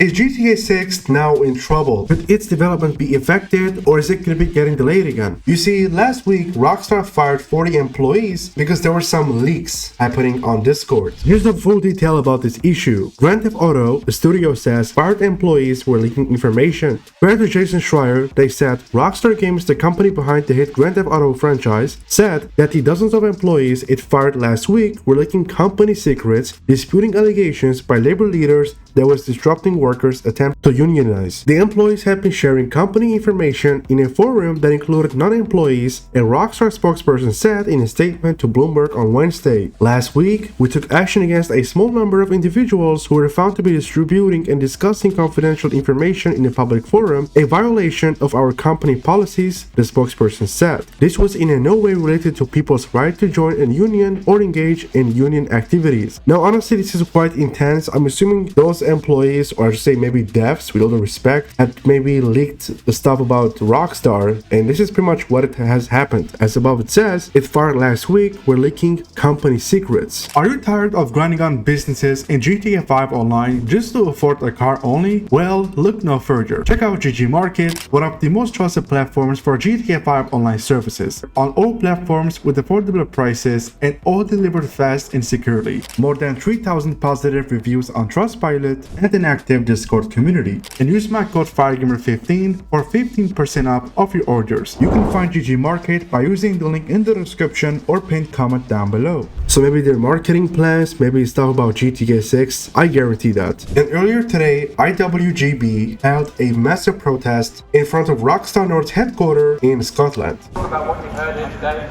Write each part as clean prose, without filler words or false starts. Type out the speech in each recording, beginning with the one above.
Is GTA 6 now in trouble? Could its development be affected, or is it going to be getting delayed again? You see, last week Rockstar fired 40 employees because there were some leaks happening on Discord. Here's the full detail about this issue. Grand Theft Auto, the studio says, fired employees were leaking information. According to Jason Schreier, they said Rockstar Games, the company behind the hit Grand Theft Auto franchise, said that the dozens of employees it fired last week were leaking company secrets, disputing allegations by labor leaders that was disrupting workers' attempts to unionize. The employees have been sharing company information in a forum that included non-employees, a Rockstar spokesperson said in a statement to Bloomberg on Wednesday. Last week, we took action against a small number of individuals who were found to be distributing and discussing confidential information in a public forum, a violation of our company policies, the spokesperson said. This was in no way related to people's right to join a union or engage in union activities. Now, honestly, this is quite intense. I'm assuming those employees, or I should say maybe devs, with all the respect, had maybe leaked the stuff about Rockstar, and this is pretty much what it has happened. As above it says, it fired last week were leaking company secrets. Are you tired of grinding on businesses in GTA 5 online just to afford a car only? Well, look no further. Check out GG Market, one of the most trusted platforms for GTA 5 online services. On all platforms with affordable prices and all delivered fast and securely. More than 3,000 positive reviews on Trustpilot and an active Discord community. And use my code FireGamer15 for 15% off of your orders. You can find GG Market by using the link in the description or pinned comment down below. So maybe their marketing plans, maybe stuff about GTA 6, I guarantee that. And earlier today, IWGB held a massive protest in front of Rockstar North's headquarters in Scotland. Talk about what you heard here today.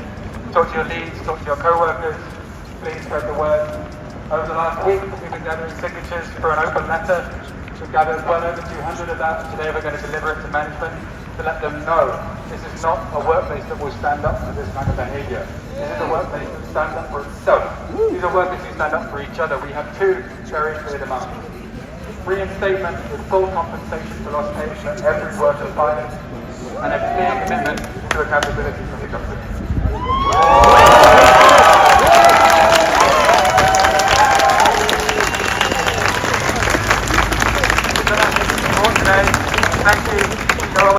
Talk to your leads, talk to your co-workers. Please spread the word. Over the last week, we've been gathering signatures for an open letter. We've gathered well over 200 of that. Today we're going to deliver it to management to let them know this is not a workplace that will stand up for this kind of behavior. This is a workplace that stands up for itself. These are workers who stand up for each other. We have two very clear demands. Reinstatement with full compensation for lost pay for every worker fired, and a clear commitment to accountability from the government.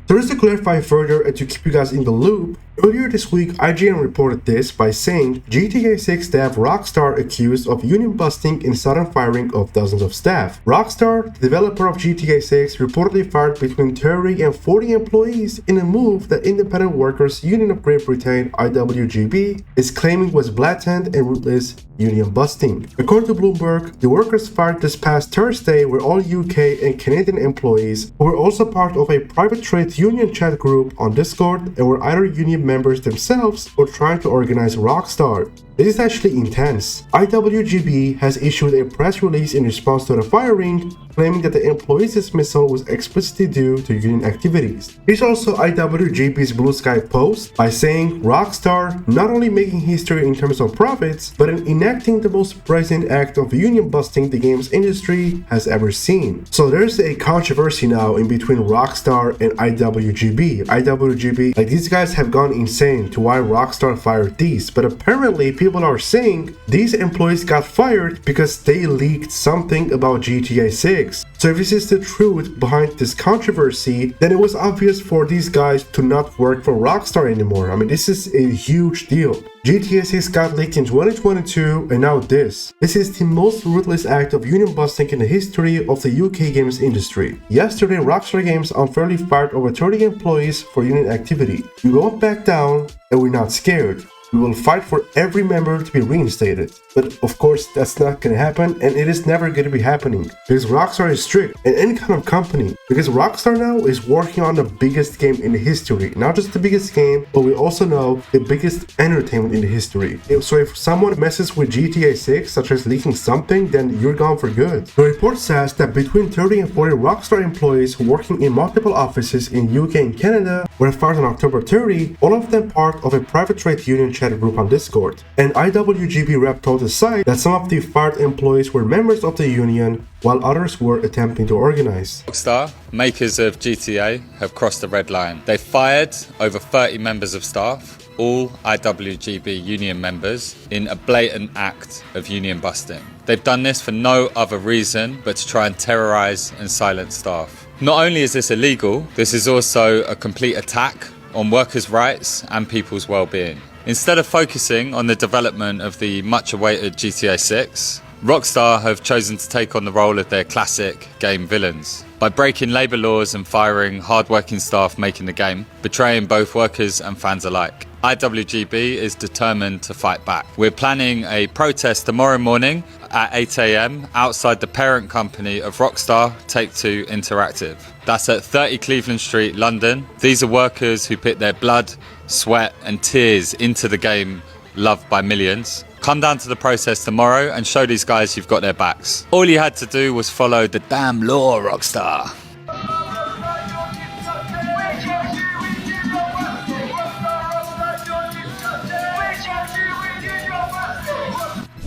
So just to clarify further and to keep you guys in the loop, earlier this week IGN reported this by saying GTA 6 dev Rockstar accused of union busting and sudden firing of dozens of staff. Rockstar, the developer of GTA 6, reportedly fired between 30 and 40 employees in a move that Independent Workers Union of Great Britain, IWGB, is claiming was blatant and ruthless union busting. According to Bloomberg, the workers fired this past Thursday were all UK and Canadian employees who were also part of a private trade union chat group on Discord and were either union members themselves or trying to organize Rockstar. This is actually intense. IWGB has issued a press release in response to the firing, claiming that the employee's dismissal was explicitly due to union activities. Here's also IWGB's Blue Sky post by saying Rockstar not only making history in terms of profits, but in enacting the most brazen act of union busting the games industry has ever seen. So there's a controversy now in between Rockstar and IWGB. IWGB, like these guys have gone insane to why Rockstar fired these, but apparently people are saying these employees got fired because they leaked something about GTA 6. So if this is the truth behind this controversy, then it was obvious for these guys to not work for Rockstar anymore. I mean, this is a huge deal. GTA 6 got leaked in 2022 and now this. This is the most ruthless act of union busting in the history of the UK games industry. Yesterday, Rockstar Games unfairly fired over 30 employees for union activity. We won't back down and we're not scared. We will fight for every member to be reinstated. But of course, that's not gonna happen, and it is never gonna be happening. Because Rockstar is strict, and any kind of company. Because Rockstar now is working on the biggest game in the history. Not just the biggest game, but we also know the biggest entertainment in the history. So if someone messes with GTA 6, such as leaking something, then you're gone for good. The report says that between 30 and 40 Rockstar employees working in multiple offices in UK and Canada were fired on October 30, all of them part of a private trade union chat group on Discord. An IWGB rep told the site that some of the fired employees were members of the union, while others were attempting to organize. Rockstar, makers of GTA, have crossed the red line. They fired over 30 members of staff, all IWGB union members, in a blatant act of union busting. They've done this for no other reason but to try and terrorize and silence staff. Not only is this illegal, this is also a complete attack on workers' rights and people's well-being. Instead of focusing on the development of the much-awaited GTA 6, Rockstar have chosen to take on the role of their classic game villains by breaking labour laws and firing hard-working staff making the game, betraying both workers and fans alike. IWGB is determined to fight back. We're planning a protest tomorrow morning at 8 AM outside the parent company of Rockstar, Take-Two Interactive. That's at 30 Cleveland Street, London. These are workers who put their blood, sweat and tears into the game loved by millions. Come down to the protest tomorrow and show these guys you've got their backs. All you had to do was follow the damn law, Rockstar.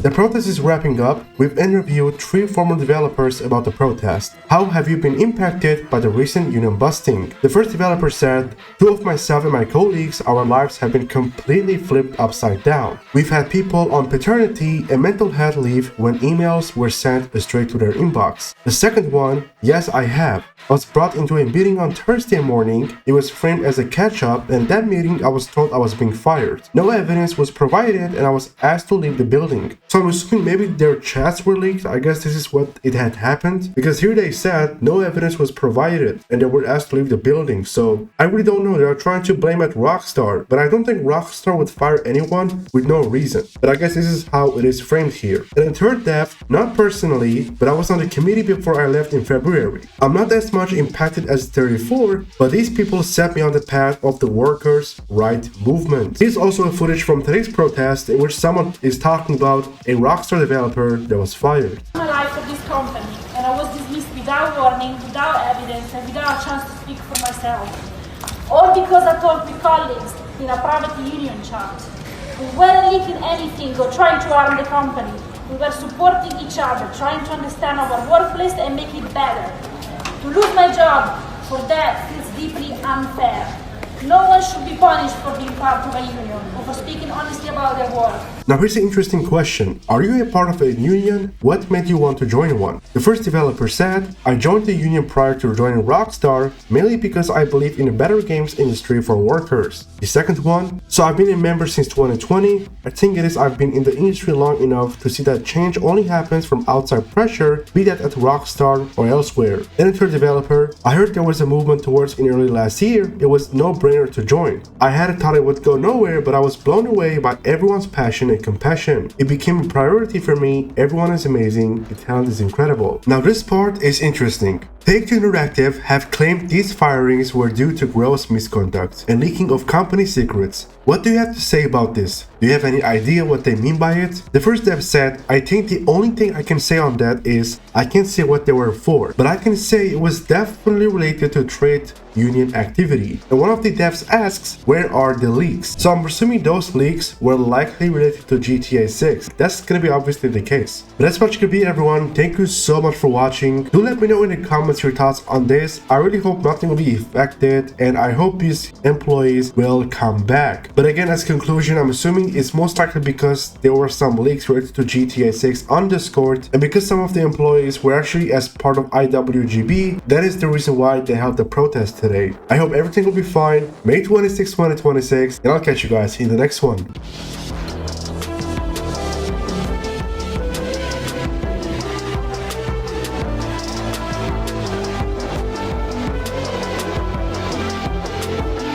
The protest is wrapping up. We've interviewed 3 former developers about the protest. How have you been impacted by the recent union busting? The first developer said, 2 of myself and my colleagues, our lives have been completely flipped upside down. We've had people on paternity and mental health leave when emails were sent straight to their inbox. The second one, yes I have. I was brought into a meeting on Thursday morning. It was framed as a catch-up, and that meeting I was told I was being fired. No evidence was provided and I was asked to leave the building. So I'm assuming maybe their chats were leaked. I guess this is what it had happened. Because here they said no evidence was provided and they were asked to leave the building. So I really don't know. They are trying to blame at Rockstar. But I don't think Rockstar would fire anyone with no reason. But I guess this is how it is framed here. And the third death, not personally, but I was on the committee before I left in February. I'm not as much impacted as 34, but these people set me on the path of the workers' right movement. Here's also a footage from today's protest in which someone is talking about a Rockstar developer that was fired. My life for this company, and I was dismissed without warning, without evidence, and without a chance to speak for myself. All because I talked with colleagues in a private union chat. We weren't leaking anything or trying to harm the company. We were supporting each other, trying to understand our workplace and make it better. To lose my job for that feels deeply unfair. No one should be punished for being part of a union or for speaking honestly about their work. Now here's an interesting question. Are you a part of a union? What made you want to join one? The first developer said, I joined the union prior to joining Rockstar, mainly because I believe in a better games industry for workers. The second one, so I've been a member since 2020. I think it is I've been in the industry long enough to see that change only happens from outside pressure, be that at Rockstar or elsewhere. Then the third developer, I heard there was a movement towards in early last year. It was no-brainer to join. I had thought it would go nowhere, but I was blown away by everyone's passion and compassion. It became a priority for me. Everyone is amazing. The talent is incredible. Now this part is interesting. Take-Two Interactive have claimed these firings were due to gross misconduct and leaking of company secrets. What do you have to say about this? Do you have any idea what they mean by it? The first dev said, I think the only thing I can say on that is I can't say what they were for, but I can say it was definitely related to trade union activity. And one of the devs asks, where are the leaks? So I'm assuming those leaks were likely related to GTA 6. That's gonna be obviously the case. But that's much gonna be, everyone. Thank you so much for watching. Do let me know in the comments your thoughts on this. I really hope nothing will be affected, and I hope these employees will come back. But again, as conclusion, I'm assuming it's most likely because there were some leaks related to GTA 6 on Discord, and because some of the employees were actually as part of IWGB, that is the reason why they held the protest today. I hope everything will be fine. May 26, 2026, and I'll catch you guys in the next one.